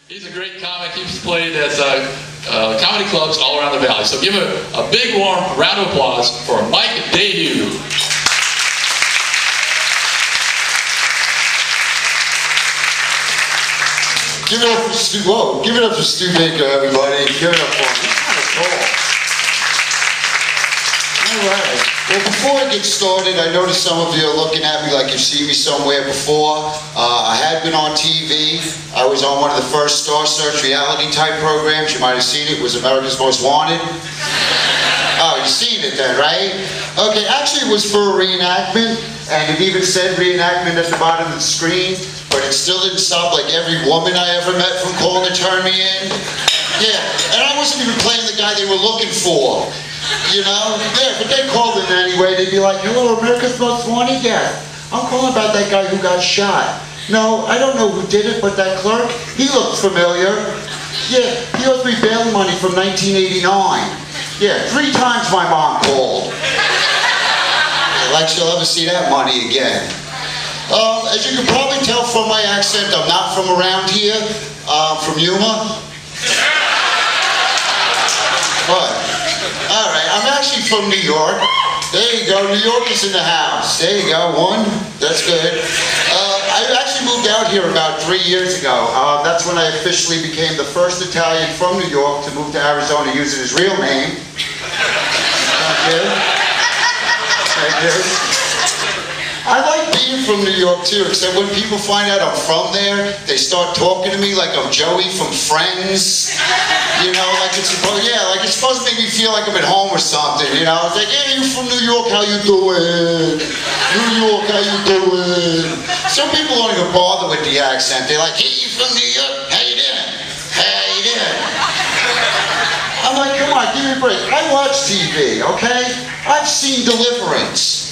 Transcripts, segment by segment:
He's a great comic. He's played at comedy clubs all around the valley. So give a big warm round of applause for Myke Dehu. Give it up for Stu. Whoa! Give it up for Stu Baker, everybody. Give it up for him. He's kind of tall. All right. Well, before I get started, I noticed some of you are looking at me like you've seen me somewhere before. I had been on TV. I was on one of the first Star Search reality type programs. You might have seen it. It was America's Most Wanted. Oh, you've seen it then, right? Okay, actually it was for a reenactment, and it even said reenactment at the bottom of the screen, but it still didn't stop like every woman I ever met from calling to turn me in. Yeah, and I wasn't even playing the guy they were looking for. You know? Yeah, but they called in anyway. They'd be like, hello, America's Most Wanted? Yeah, I'm calling about that guy who got shot. No, I don't know who did it, but that clerk, he looked familiar. Yeah, he owes me bail money from 1989. Yeah, 3 times my mom called. Like she'll ever see that money again. As you can probably tell from my accent, I'm not from around here. From Yuma. What? Alright, I'm actually from New York. There you go, New York is in the house. There you go, 1. That's good. I actually moved out here about 3 years ago. That's when I officially became the first Italian from New York to move to Arizona using his real name. Thank you. Thank you. I like being from New York too, except when people find out I'm from there, they start talking to me like I'm Joey from Friends. You know, like it's supposed, like it's supposed to make me feel like I'm at home or something. You know, it's like, hey, you from New York? How you doing? New York, how you doing? Some people don't even bother with the accent. They're like, hey, you from New York? How you doing? How you doing? I'm like, come on, give me a break. I watch TV, okay? I've seen Deliverance.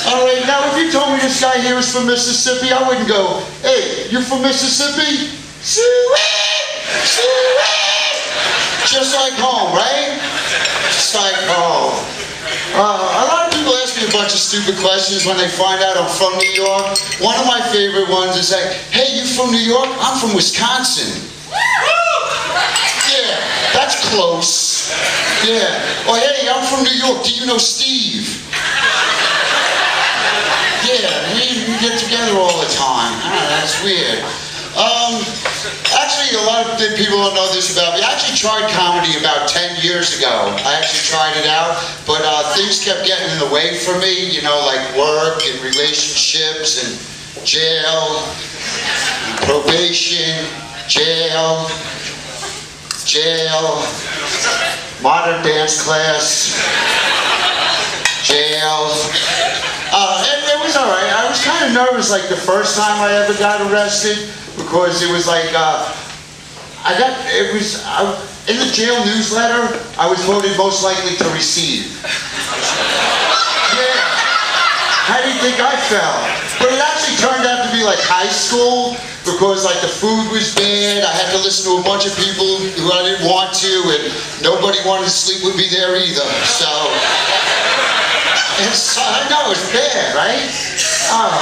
All right, now if you told me this guy here is from Mississippi, I wouldn't go, hey, you from Mississippi? Just like home, right? Just like home. A lot of people ask me a bunch of stupid questions when they find out I'm from New York. One of my favorite ones is like, hey, you from New York? I'm from Wisconsin. Yeah, that's close. Yeah. Or hey, I'm from New York. Do you know Steve? Yeah, we get together all the time. That's weird. Actually, a lot of people don't know this about me. I actually tried comedy about 10 years ago. I actually tried it out, but things kept getting in the way for me, you know, like work and relationships and jail, and probation, jail, modern dance class, jail. It was alright. I was kind of nervous like the first time I ever got arrested because it was like, in the jail newsletter, I was voted most likely to receive. Yeah. How do you think I felt? But it actually turned out to be like high school because like the food was bad. I had to listen to a bunch of people who I didn't want to, and nobody wanted to sleep with me there either. So. I know it's bad, right? Oh,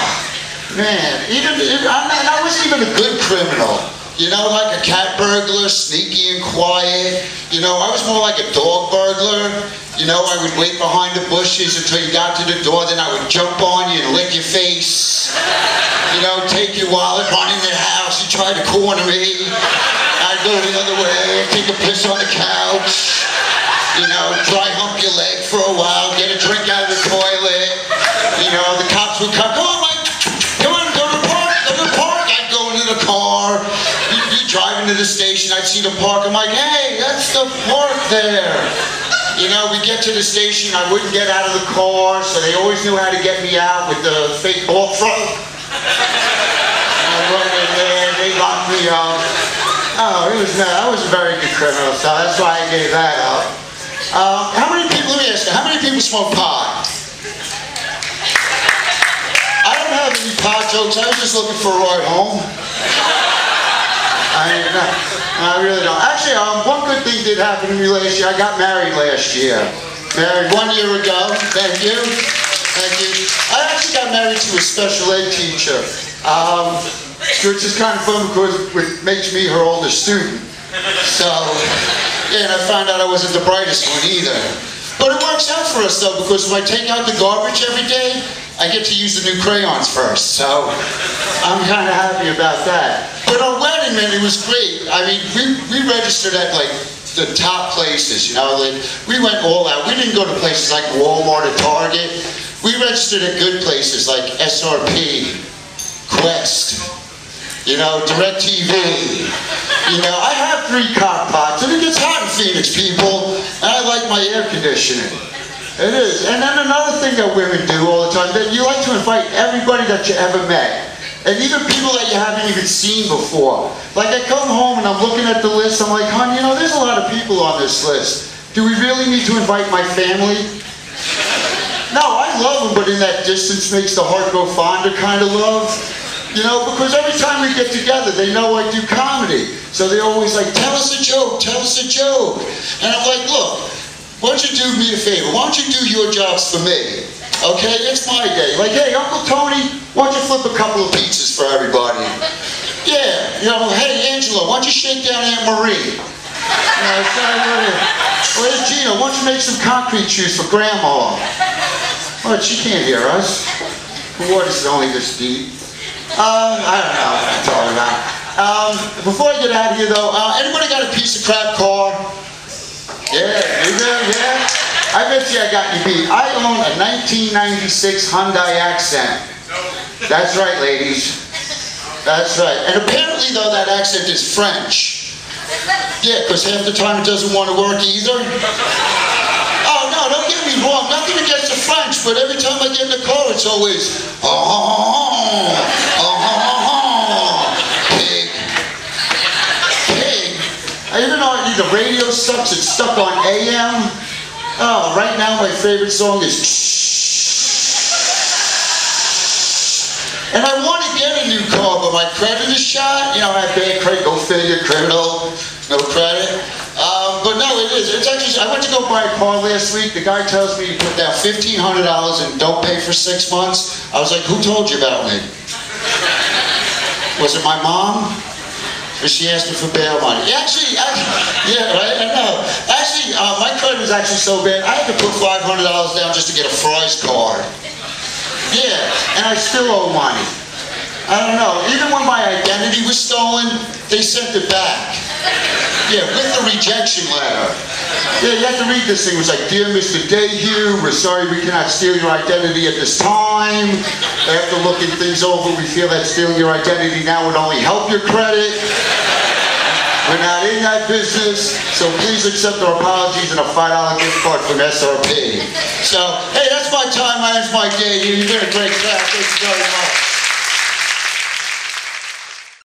man. I wasn't even a good criminal. You know, like a cat burglar, sneaky and quiet. You know, I was more like a dog burglar. You know, I would wait behind the bushes until you got to the door, then I would jump on you and lick your face. You know, take your wallet, run in the house, you try to corner me. I'd go the other way, take a piss on the couch. You know, dry hump your leg for a while, get a drink out of the toilet. You know, the cops would come, come on, Mike, come on, go to the park, I'd go into the car. You'd drive into the station, I'd see the park, I'm like, hey, that's the park there. You know, we get to the station, I wouldn't get out of the car, so they always knew how to get me out with the fake ball throw. I went in there, they locked me up. Oh, I was a very good criminal, so that's why I gave that up. How many people, let me ask you, how many people smoke pot? I don't have any pot jokes, I was just looking for a ride home. I really don't. Actually, one good thing did happen to me last year. I got married last year. Married 1 year ago. Thank you. Thank you. I actually got married to a special ed teacher. which is kind of fun because it makes me her oldest student. So, yeah, and I found out I wasn't the brightest one either. But it works out for us though, because when I take out the garbage every day, I get to use the new crayons first. So, I'm kind of happy about that. But our wedding, man, it was great. I mean, we registered at like the top places, you know, like we went all out. We didn't go to places like Walmart or Target. We registered at good places like SRP, Quest, you know, DirecTV. You know, I have 3 crock pots, and it gets hot in Phoenix, people, and I like my air conditioning. It is. And then another thing that women do all the time, that you like to invite everybody that you ever met. And even people that you haven't even seen before. Like I come home and I'm looking at the list, I'm like, hon, you know, there's a lot of people on this list. Do we really need to invite my family? No, I love them, but in that distance makes the heart grow fonder kind of love. You know, because every time we get together, they know I do comedy. So they're always like, tell us a joke, tell us a joke. And I'm like, look, why don't you do me a favor? Why don't you do your jobs for me? Okay, it's my day. Like, hey, Uncle Tony, why don't you flip a couple of pizzas for everybody? Yeah, you know, hey, Angelo, why don't you shake down Aunt Marie? You know, hey, Gina, why don't you make some concrete shoes for Grandma? Oh, she can't hear us. The water's only this deep. I don't know what I'm talking about. Before I get out of here, though, anybody got a piece of crap car? Yeah, you do? Yeah? I bet you I got you beat. I own a 1996 Hyundai Accent. That's right, ladies. That's right. And apparently, though, that accent is French. Yeah, because half the time it doesn't want to work either. Oh, no, don't get me wrong. Nothing against the French, but every time I get in the car, it's always, pig. Pig. Even though the radio sucks, it's stuck on AM. Oh, right now my favorite song is and I want to get a new car, but my credit is shot. You know, I have bad credit, go figure, criminal, no credit. But no, it is. It's actually, I went to go buy a car last week. The guy tells me to put down $1,500 and don't pay for 6 months. I was like, who told you about me? Was it my mom? Or she asked me for bail money? Actually, yeah, right, I know. Actually, my credit was actually so bad, I had to put $500 down just to get a Fry's card. Yeah, and I still owe money. I don't know. Even when my identity was stolen, they sent it back. Yeah, with the rejection letter. Yeah, you have to read this thing. It was like, Dear Mr. Dehu, we're sorry we cannot steal your identity at this time. After looking things over, we feel that stealing your identity now would only help your credit. We're not in that business, so please accept our apologies and a $5 gift card from SRP. So, hey, that's my time. My name's Myke. You've been a great crowd. Thank you very much.